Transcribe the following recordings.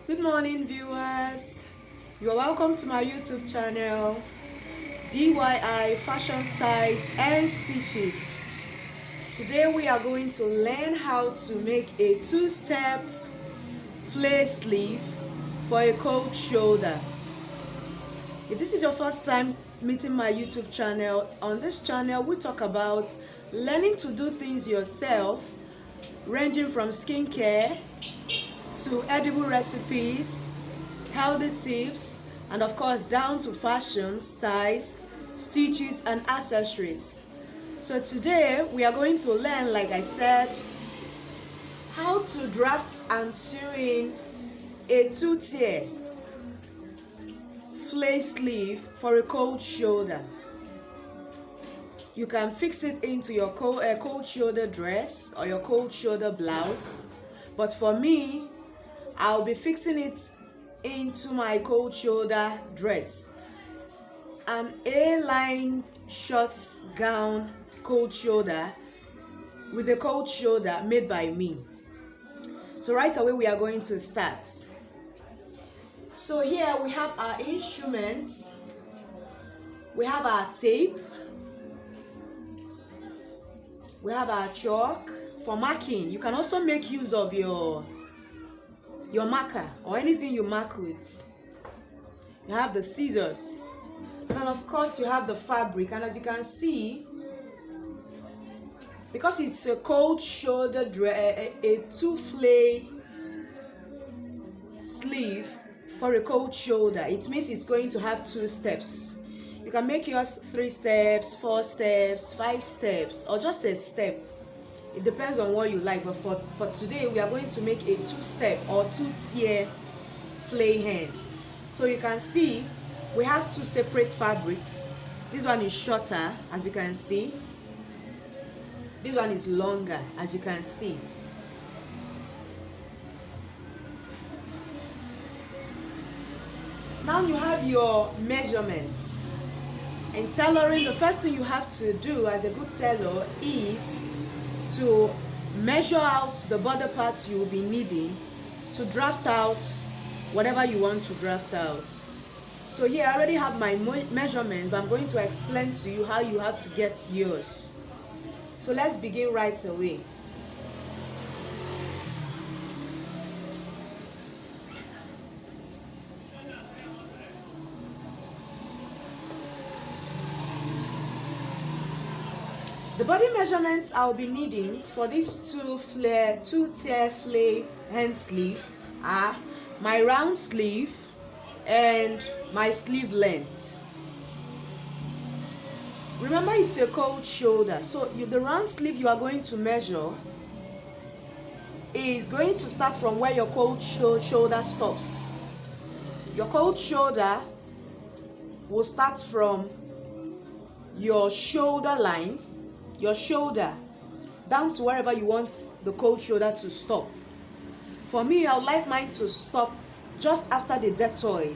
Good morning, viewers. You are welcome to my YouTube channel, DIY Fashion Styles and Stitches. Today we are going to learn how to make a two-step flare sleeve for a cold shoulder. If this is your first time meeting my YouTube channel, on this channel we talk about learning to do things yourself, ranging from skincare to edible recipes, healthy tips, and of course down to fashion, styles, stitches, and accessories. So today we are going to learn, like I said, how to draft and sew in a two-tier flare sleeve for a cold shoulder. You can fix it into your cold shoulder dress or your cold shoulder blouse, but for me, I'll be fixing it into my cold shoulder dress, an A-line short gown cold shoulder with a cold shoulder made by me. So right away we are going to start. So here we have our instruments, we have our tape, we have our chalk for marking. You can also make use of your marker or anything you mark with. You have the scissors, and of course you have the fabric. And as you can see, because it's a cold shoulder dress, a two-flare sleeve for a cold shoulder, it means it's going to have two steps. You can make yours 3 steps, 4 steps, 5 steps, or just a step. It depends on what you like, but for today we are going to make a 2-step or 2-tier flare hand. So you can see we have 2 separate fabrics. This one is shorter, as you can see. This one is longer, as you can see. Now you have your measurements. In tailoring, the first thing you have to do as a good tailor is to measure out the border parts you will be needing to draft out whatever you want to draft out. So here I already have my measurement, but I'm going to explain to you how you have to get yours. So let's begin right away. The body measurements I'll be needing for this two-tier flare hand sleeve are my round sleeve and my sleeve length. Remember, it's a cold shoulder, so the round sleeve you are going to measure is going to start from where your cold shoulder stops. Your cold shoulder will start from your shoulder line, your shoulder, down to wherever you want the cold shoulder to stop. For me, I would like mine to stop just after the deltoid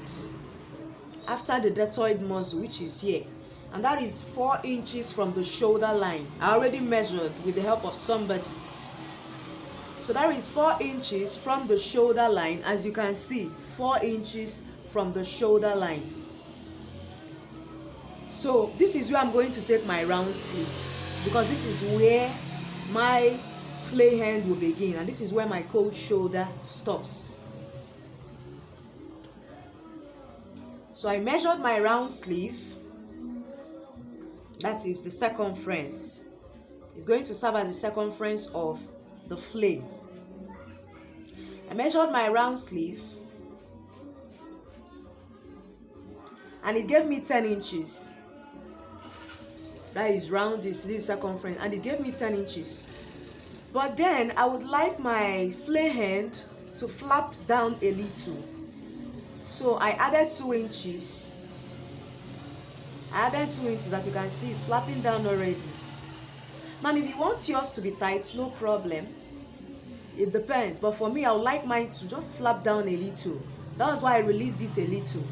muscle, which is here, and that is 4 inches from the shoulder line. I already measured with the help of somebody. So that is 4 inches from the shoulder line, as you can see, 4 inches from the shoulder line. So this is where I'm going to take my round sleeve, because this is where my flare hand will begin, and this is where my cold shoulder stops. So I measured my round sleeve, that is the circumference. It's going to serve as the circumference of the flare. I measured my round sleeve, and it gave me 10 inches. That is round, this circumference, and it gave me 10 inches. But then I would like my flare hand to flap down a little. So I added 2 inches. As you can see, it's flapping down already. Now if you want yours to be tight, no problem. It depends, but for me, I would like mine to just flap down a little. That's why I released it a little.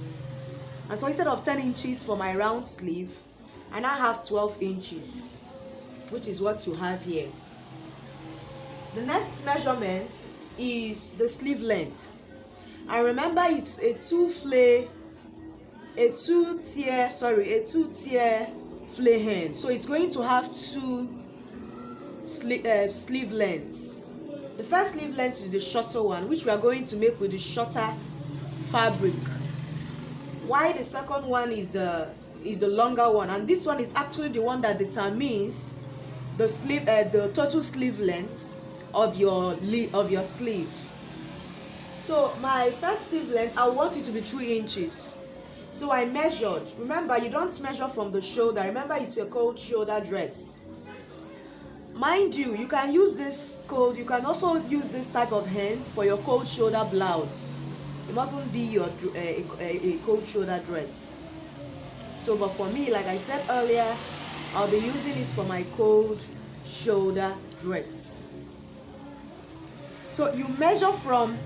And so instead of 10 inches for my round sleeve, I now have 12 inches, which is what you have here. The next measurement is the sleeve length. And remember, it's a two-tier flay hand. So it's going to have two sleeve lengths. The first sleeve length is the shorter one, which we are going to make with the shorter fabric. While the second one is the longer one, and this one is actually the one that determines the total sleeve length of your sleeve. So my first sleeve length, I want it to be 3 inches. So I measured. Remember, you don't measure from the shoulder. Remember, it's a cold shoulder dress. Mind you, you can use this cold. You can also use this type of hem for your cold shoulder blouse. It mustn't be a cold shoulder dress. So, but for me, like I said earlier, I'll be using it for my cold shoulder dress. So you measure from,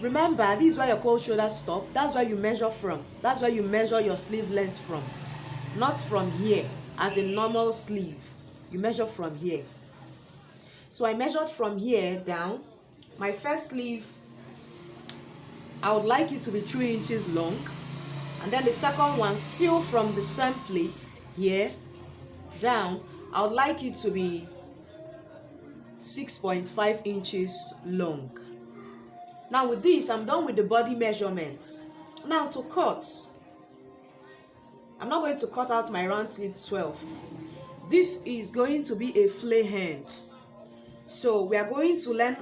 remember, this is where your cold shoulder stop. That's where you measure from. That's where you measure your sleeve length from. Not from here, as a normal sleeve. You measure from here. So I measured from here down. My first sleeve, I would like it to be 3 inches long. And then the second one, still from the same place here down, I would like it to be 6.5 inches long. Now with this, I'm done with the body measurements. Now to cut, I'm not going to cut out my round sleeve 12. This is going to be a flay hand. So we are going to learn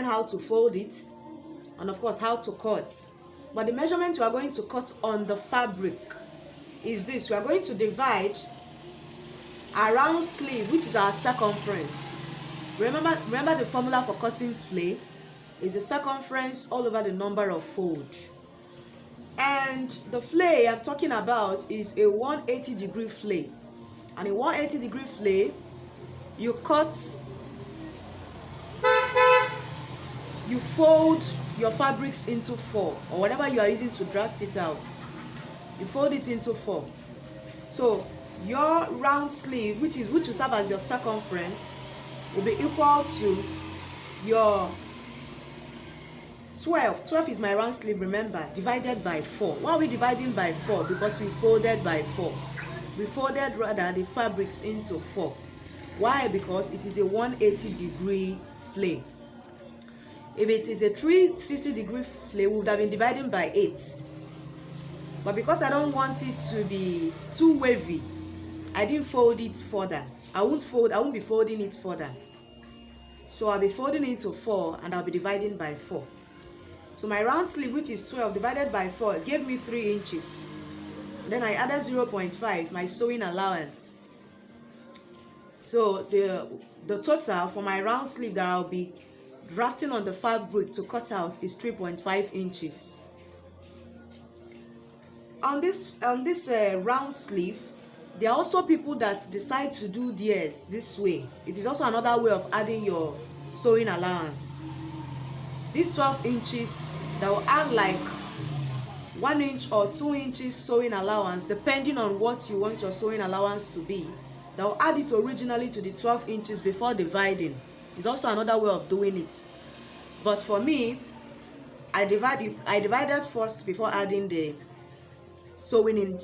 how to fold it, and of course how to cut. But the measurement we are going to cut on the fabric is this. We are going to divide our round sleeve, which is our circumference. Remember the formula for cutting flay is the circumference all over the number of folds. And the flay I'm talking about is a 180-degree flay. And a 180-degree flay, you fold your fabrics into 4, or whatever you are using to draft it out. You fold it into 4. So your round sleeve, which will serve as your circumference, will be equal to your 12. 12 is my round sleeve, remember, divided by 4. Why are we dividing by 4? Because we folded by 4. We folded rather the fabrics into 4. Why? Because it is a 180-degree flay. If it is a 360-degree flay, we would have been dividing by 8. But because I don't want it to be too wavy, I didn't fold it further. I won't be folding it further. So I'll be folding it into 4, and I'll be dividing by 4. So my round sleeve, which is 12 divided by 4, gave me 3 inches. Then I added 0.5, my sewing allowance. So the total for my round sleeve that I'll be drafting on the fabric to cut out is 3.5 inches. On this round sleeve, there are also people that decide to do theirs this way. It is also another way of adding your sewing allowance. These 12 inches, that will add like 1 inch or 2 inches sewing allowance, depending on what you want your sewing allowance to be. That will add it originally to the 12 inches before dividing. It's also another way of doing it. But for me, I divided first before adding the sewing in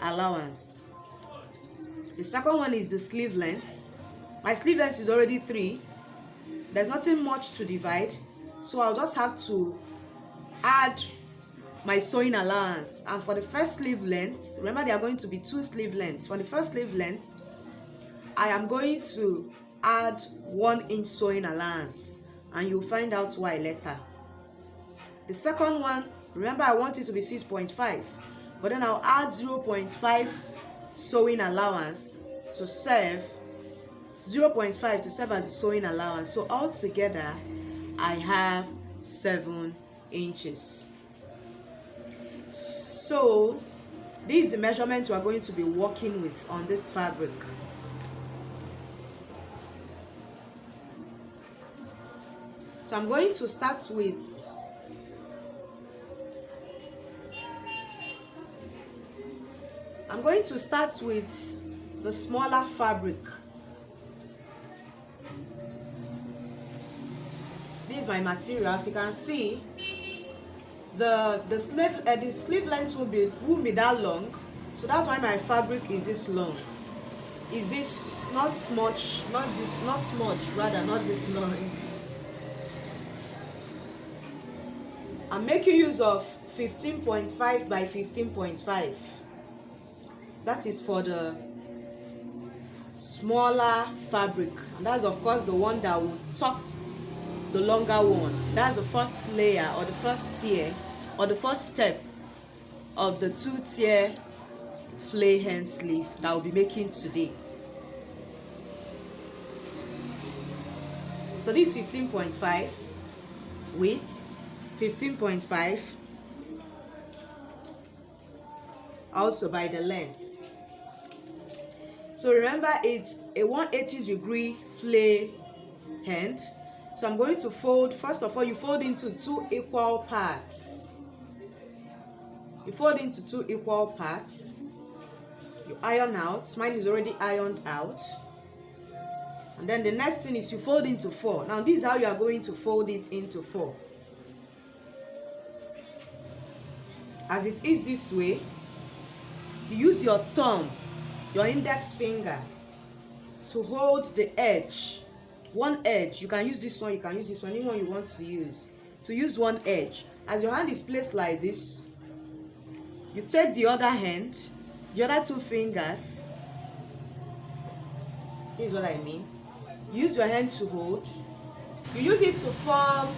allowance. The second one is the sleeve length. My sleeve length is already 3. There's nothing much to divide, so I'll just have to add my sewing allowance. And for the first sleeve length, remember there are going to be 2 sleeve lengths. For the first sleeve length, I am going to add 1 inch sewing allowance, and you'll find out why later. The second one, remember I want it to be 6.5, but then I'll add 0.5 sewing allowance to serve 0.5 to serve as the sewing allowance. So altogether I have 7 inches. So this is the measurement we are going to be working with on this fabric. So I'm going to start with the smaller fabric. This is my material. As you can see, the sleeve length won't be that long, so that's why my fabric is this long. Is this not much, not much, rather not this long. I'm making use of 15.5 by 15.5. That is for the smaller fabric, and that's of course the one that will top the longer one. That's the first layer, or the first tier, or the first step of the 2-tier flay hand sleeve that we'll be making today. So this is 15.5 width, 15.5 also by the length. So remember, it's a 180-degree flay hand. So I'm going to fold. First of all, you fold into 2 equal parts. You fold into 2 equal parts. You iron out. Mine is already ironed out. And then the next thing is you fold into 4. Now this is how you are going to fold it into 4. As it is this way, you use your thumb, your index finger, to hold the edge. One edge. You can use this one, you can use this one, anyone you want to use. To use one edge. As your hand is placed like this, you take the other hand, the other 2 fingers. This is what I mean. Use your hand to hold. You use it to form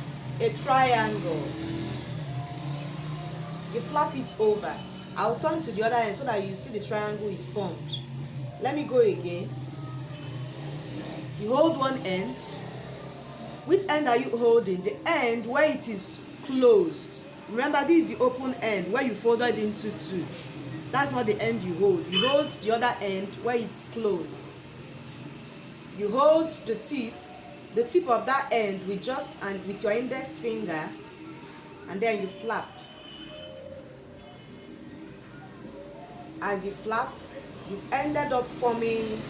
a triangle. You flap it over. I'll turn to the other end so that you see the triangle it formed. Let me go again. You hold one end. Which end are you holding? The end where it is closed. Remember, this is the open end where you folded into 2. That's not the end you hold. You hold the other end where it's closed. You hold the tip of that end with with your index finger, and then you flap. As you flap, you've ended up forming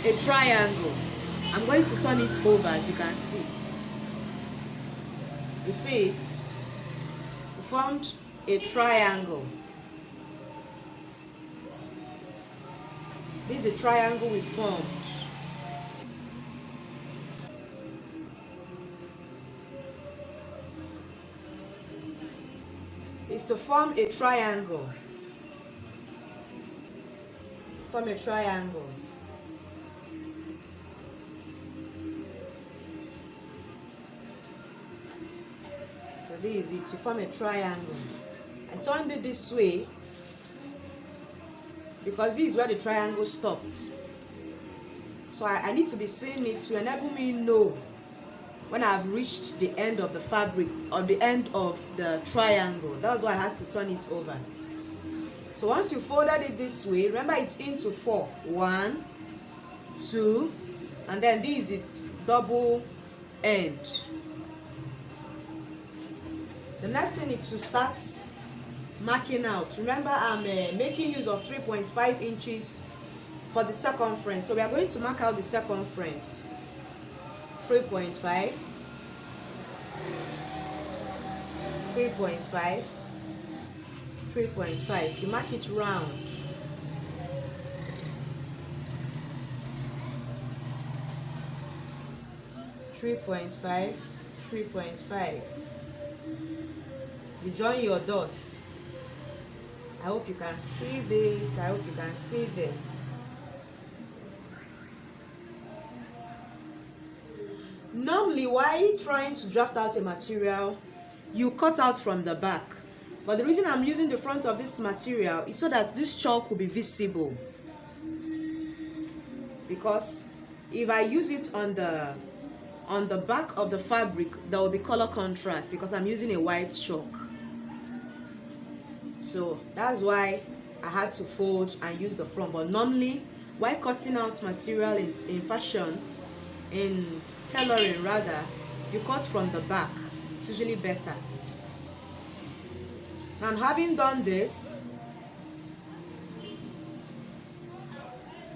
a triangle. I'm going to turn it over, as you can see. You see it? You formed a triangle. This is a triangle we formed. It's to form a triangle. Form a triangle. So this is it, to form a triangle. I turned it this way because this is where the triangle stops. So I need to be seeing it to enable me know when I've reached the end of the fabric, or the end of the triangle. That's why I had to turn it over. So once you folded it this way, remember it's into 4. 1, 2, and then this is the double end. The next thing is to start marking out. Remember, I'm making use of 3.5 inches for the circumference. So we are going to mark out the circumference. 3.5, 3.5, 3.5. You mark it round. Three 3.5. You join your dots. I hope you can see this. I hope you can see this. Normally, while trying to draft out a material, you cut out from the back. But the reason I'm using the front of this material is so that this chalk will be visible. Because if I use it on the back of the fabric, there will be color contrast because I'm using a white chalk. So that's why I had to fold and use the front. But normally, while cutting out material in fashion, in tailoring rather, you cut from the back. It's usually better. And having done this,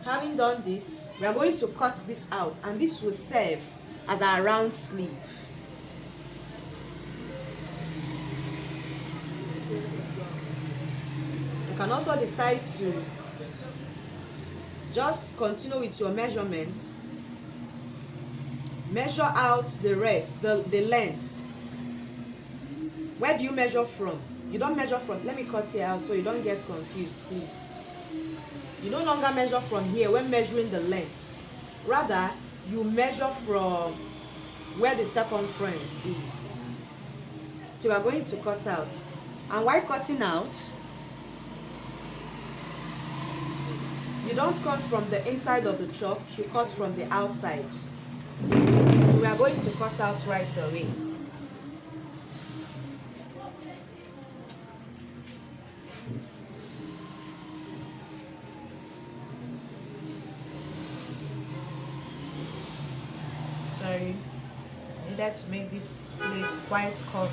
we are going to cut this out, and this will serve as our round sleeve. can also decide to just continue with your measurements. Measure out the rest, the length. Where do you measure from? You don't measure from, let me cut here out so you don't get confused, please. You no longer measure from here when measuring the length. Rather, you measure from where the circumference is. So we are going to cut out. And while cutting out, you don't cut from the inside of the chalk, you cut from the outside. So we are going to cut out right away. Sorry, I needed to make this place quite curvy.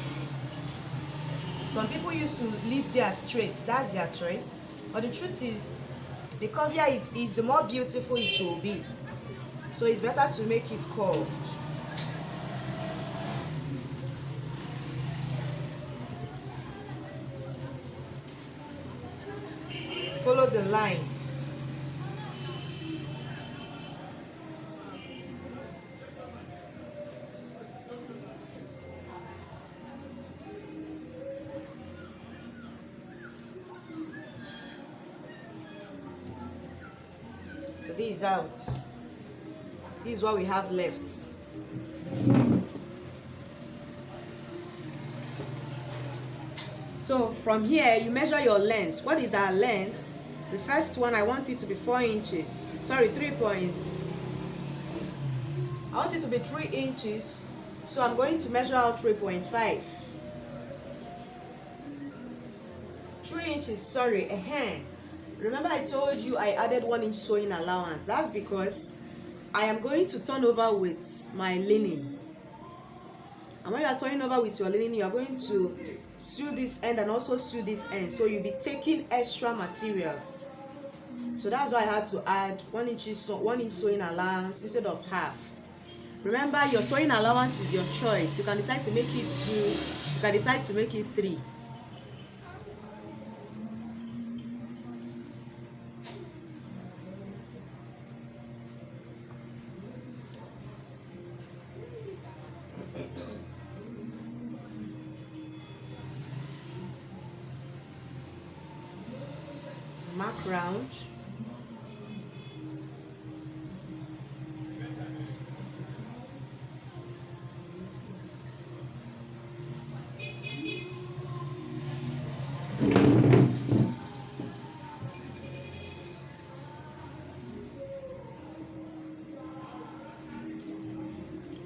Some people used to leave there straight, that's their choice. But the truth is, the curvier it is, the more beautiful it will be. So it's better to make it curved. Follow the line. So this is out. This is what we have left. So from here, you measure your length. What is our length? The first one, I want it to be 4 inches. Sorry, 3 points. I want it to be 3 inches. So I'm going to measure out 3.5. 3 inches, sorry, Remember I told you I added 1 inch sewing allowance. That's because I am going to turn over with my linen. And when you are turning over with your linen, you are going to sew this end and also sew this end. So you'll be taking extra materials. So that's why I had to add 1 inch sewing allowance instead of half. Remember, your sewing allowance is your choice. You can decide to make it 2, you can decide to make it 3. Mark round.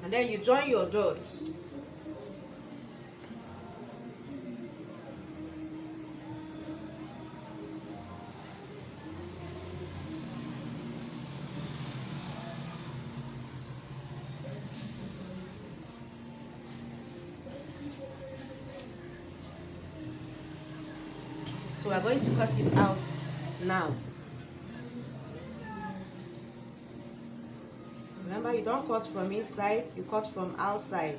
And then you join your dots. So we're going to cut it out now. Remember, you don't cut from inside, you cut from outside.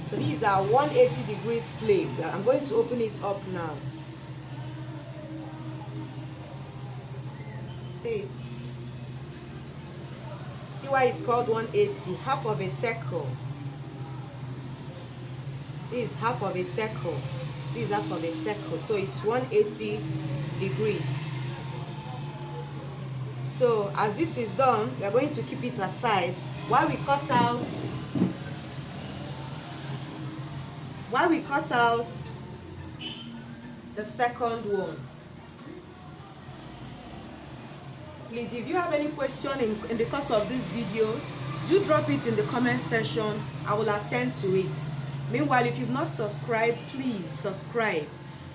So these are 180-degree flame. I'm going to open it up now. See it? See why it's called 180? Half of a circle. This is half of a circle. This is half of a circle. So it's 180 degrees. So as this is done, we are going to keep it aside while we cut out the second one. Please, if you have any question in the course of this video, do drop it in the comment section. I will attend to it. Meanwhile, if you've not subscribed, please subscribe,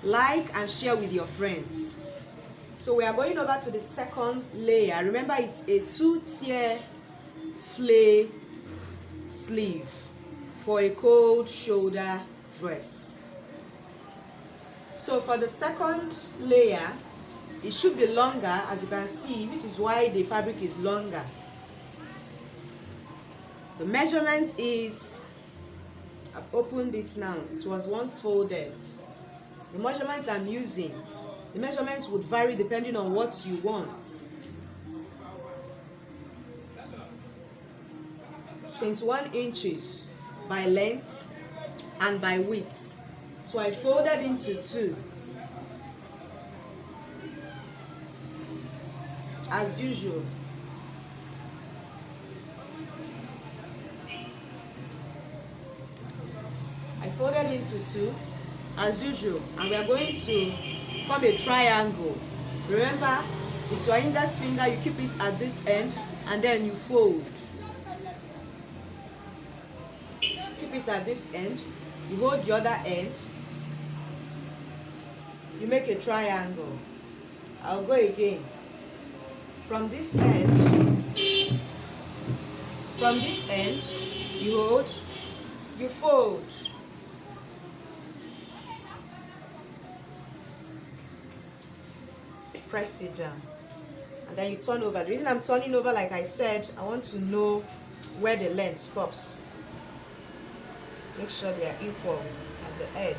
like and share with your friends. So we are going over to the second layer. Remember, it's a 2-tier flay sleeve for a cold shoulder dress. So for the second layer, it should be longer, as you can see, which is why the fabric is longer. The measurement is, I've opened it now, it was once folded. The measurements I'm using, the measurements would vary depending on what you want. 21 inches by length and by width. So I folded into two. As usual. I folded into two, as usual, and we are going to form a triangle. Remember, with your index finger, you keep it at this end, and then you fold. Keep it at this end, you hold the other end, you make a triangle. I'll go again. From this end, you hold, you fold. Press it down, and then you turn over. The reason I'm turning over, like I said, I want to know where the length stops. Make sure they are equal at the edge.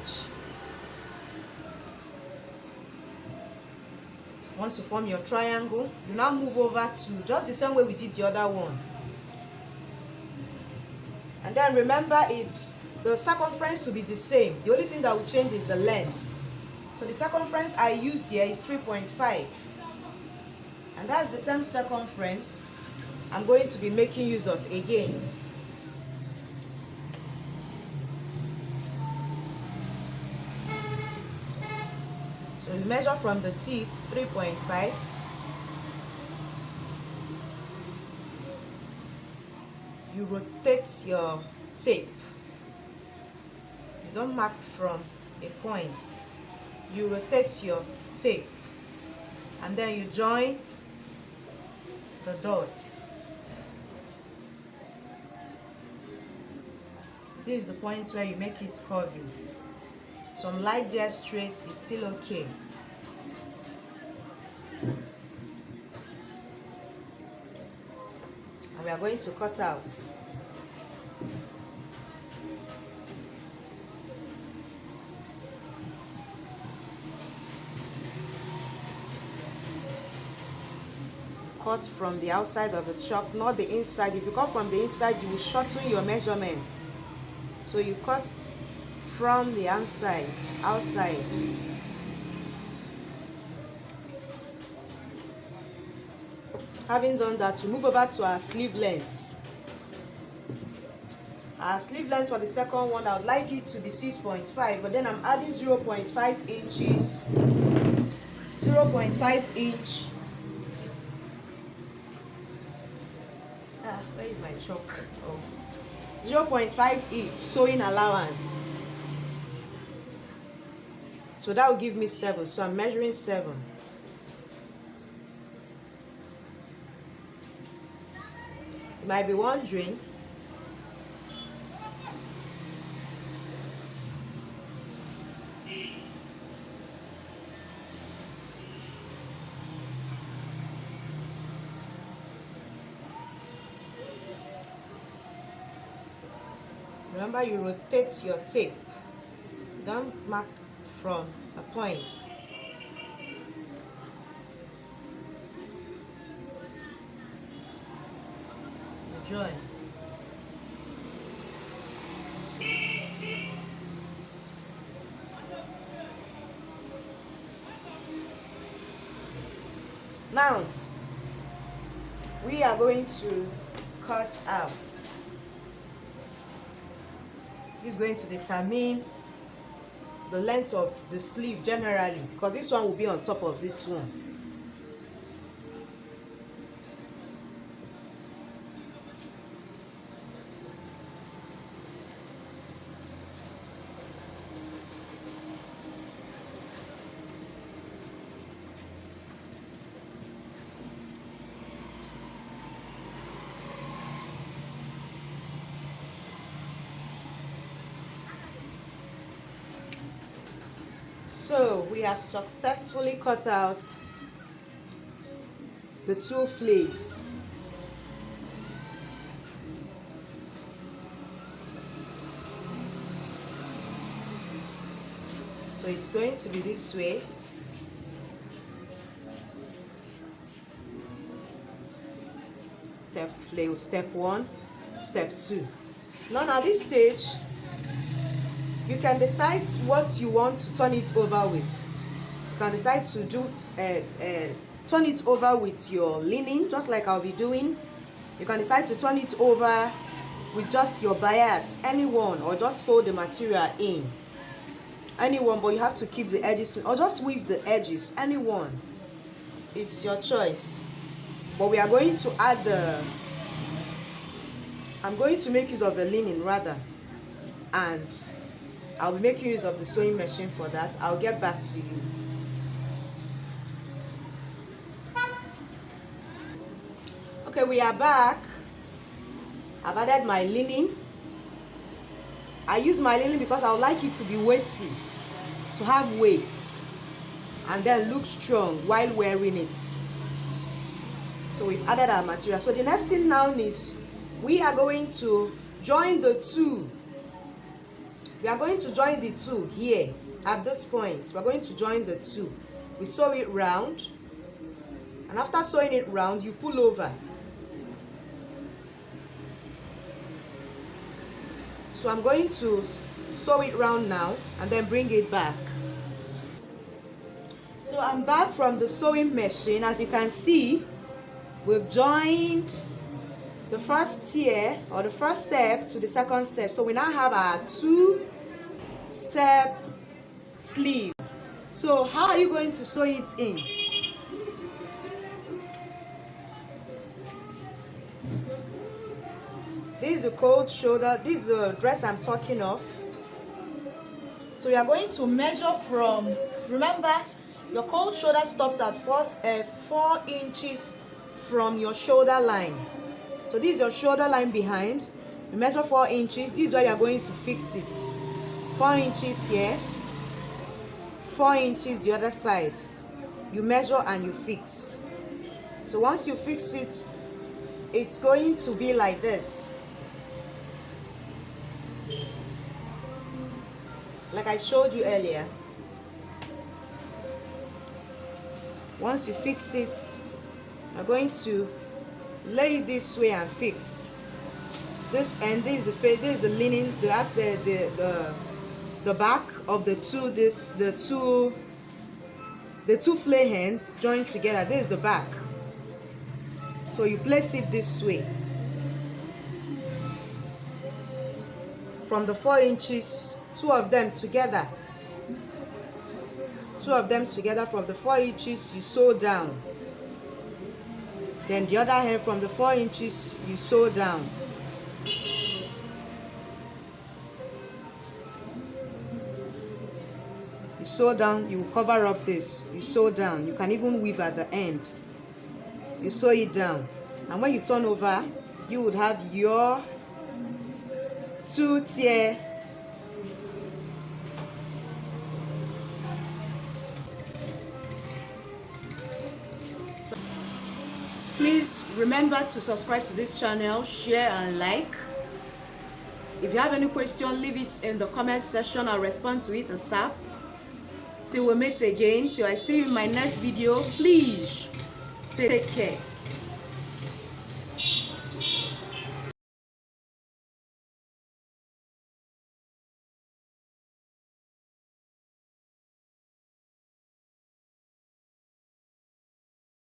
Once you form your triangle, you now move over to just the same way we did the other one. And then remember, the circumference will be the same. The only thing that will change is the length. So the circumference I used here is 3.5. And that's the same circumference I'm going to be making use of again. So you measure from the tip 3.5. You rotate your tape. You don't mark from a point. You rotate your tape, and then you join the dots. This is the point where you make it curvy. Some light there straight is still okay. And we are going to cut out. Cut from the outside of the chalk, not the inside. If you cut from the inside, you will shorten your measurements. So you cut from the outside. Having done that, we move over to our sleeve length. Our sleeve length for the second one, I would like it to be 6.5, but then I'm adding 0.5 inches. 0.5 inch. Where is my chalk? Oh. 0.5 inch sewing allowance. So that will give me 7. So I'm measuring 7. You might be wondering, remember, you rotate your tape. Don't mark from a point. Join. Now, we are going to cut out. This is going to determine the length of the sleeve generally, because this one will be on top of this one. So we have successfully cut out the 2 flares. So it's going to be this way. Step 1, step 2. Now at this stage, you can decide what you want to turn it over with. You can decide to do turn it over with your linen, just like I'll be doing. You can decide to turn it over with just your bias, anyone, or just fold the material in. Anyone, but you have to keep the edges, or just weave the edges, anyone. It's your choice. But we are going to add I'm going to make use of the linen rather, and I'll be making use of the sewing machine for that. I'll get back to you. Okay, we are back. I've added my linen. I use my linen because I would like it to be weighty, to have weight, and then look strong while wearing it. So we've added our material. So the next thing now is we are going to join the 2. We are going to join the 2 here at this point. We're going to join the 2. We sew it round, and after sewing it round, you pull over. So I'm going to sew it round now and then bring it back. So I'm back from the sewing machine. As you can see, we've joined the first tier or the first step to the second step. So we now have our 2-step sleeve. So how are you going to sew it in? This is the cold shoulder. This is the dress I'm talking of. So you are going to measure from, remember, your cold shoulder stopped at 4 inches from your shoulder line. So this is your shoulder line behind. You measure 4 inches. This is where you are going to fix it. 4 inches here, 4 inches the other side. You measure and you fix. So once you fix it, it's going to be like this. Like I showed you earlier. Once you fix it, you're going to lay it this way and fix this end. This is the face, this is the linen, that's the back of the two flare hand joined together. This is the back. So you place it this way. From the 4 inches, 2 of them together. 2 of them together from the 4 inches, you sew down. Then the other hand from the 4 inches, you sew down. You sew down, you cover up this, you sew down. You can even weave at the end. You sew it down. And when you turn over, you would have your 2-tier Please remember to subscribe to this channel, share and like. If you have any question, leave it in the comment section. I'll respond to it ASAP. Till we meet again, till I see you in my next video, please take care.